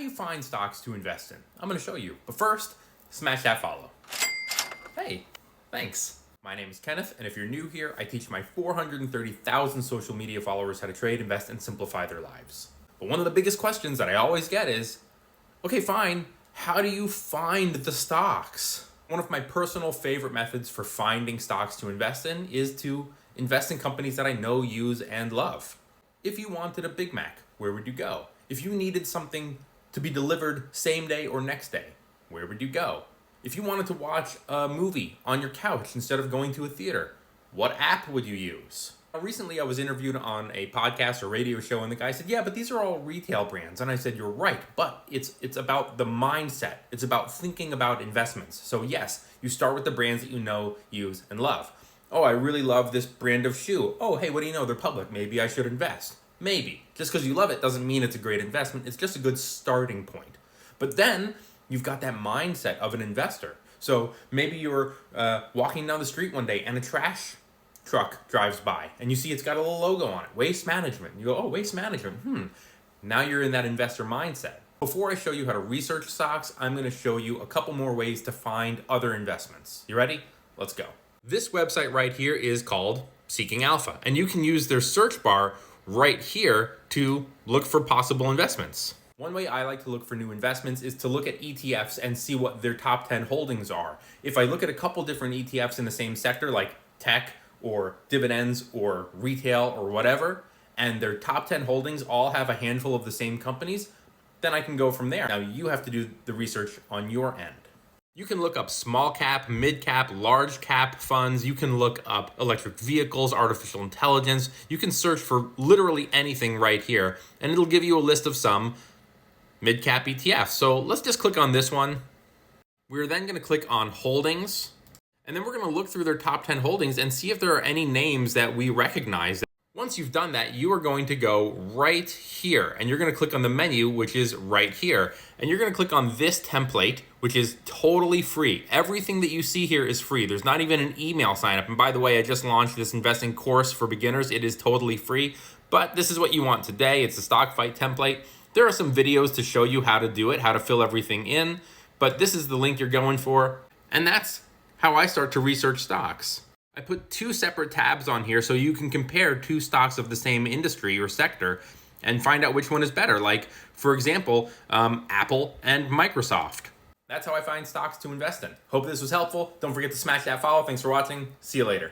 do you find stocks to invest in? I'm going to show you. But first, smash that follow. Hey, thanks. My name is Kenneth, and if you're new here, I teach my 430,000 social media followers how to trade, invest, and simplify their lives. But one of the biggest questions that I always get is, okay, fine, how do you find the stocks? One of my personal favorite methods for finding stocks to invest in is to invest in companies that I know, use, and love. If you wanted a Big Mac, where would you go? If you needed something to be delivered same day or next day, where would you go? If you wanted to watch a movie on your couch instead of going to a theater, what app would you use? Recently, I was interviewed on a podcast or radio show, and the guy said, yeah, but these are all retail brands. And I said, you're right, but it's about the mindset. It's about thinking about investments. So yes, you start with the brands that you know, use, and love. Oh, I really love this brand of shoe. Oh, hey, what do you know? They're public. Maybe I should invest. Maybe. Just because you love it doesn't mean it's a great investment. It's just a good starting point. But then you've got that mindset of an investor. So maybe you're walking down the street one day and a trash truck drives by and you see it's got a little logo on it, Waste Management. You go, oh, Waste Management. Now you're in that investor mindset. Before I show you how to research stocks, I'm going to show you a couple more ways to find other investments. You ready? Let's go. This website right here is called Seeking Alpha, and you can use their search bar right here to look for possible investments. One way I like to look for new investments is to look at ETFs and see what their top 10 holdings are. If I look at a couple different ETFs in the same sector, like tech or dividends or retail or whatever, and their top 10 holdings all have a handful of the same companies, then I can go from there. Now you have to do the research on your end. You can look up small cap, mid cap, large cap funds. You can look up electric vehicles, artificial intelligence. You can search for literally anything right here, and it'll give you a list of some mid cap ETFs. So let's just click on this one. We're then going to click on holdings, and then we're going to look through their top 10 holdings and see if there are any names that we recognize. Once you've done that, you are going to go right here, and you're going to click on the menu, which is right here, and you're going to click on this template, which is totally free. Everything that you see here is free. There's not even an email sign up. And by the way, I just launched this investing course for beginners. It is totally free, but this is what you want today. It's a stock fight template. There are some videos to show you how to do it, how to fill everything in, but this is the link you're going for, and that's how I start to research stocks. I put two separate tabs on here so you can compare two stocks of the same industry or sector and find out which one is better. Like, for example, Apple and Microsoft. That's how I find stocks to invest in. Hope this was helpful. Don't forget to smash that follow. Thanks for watching. See you later.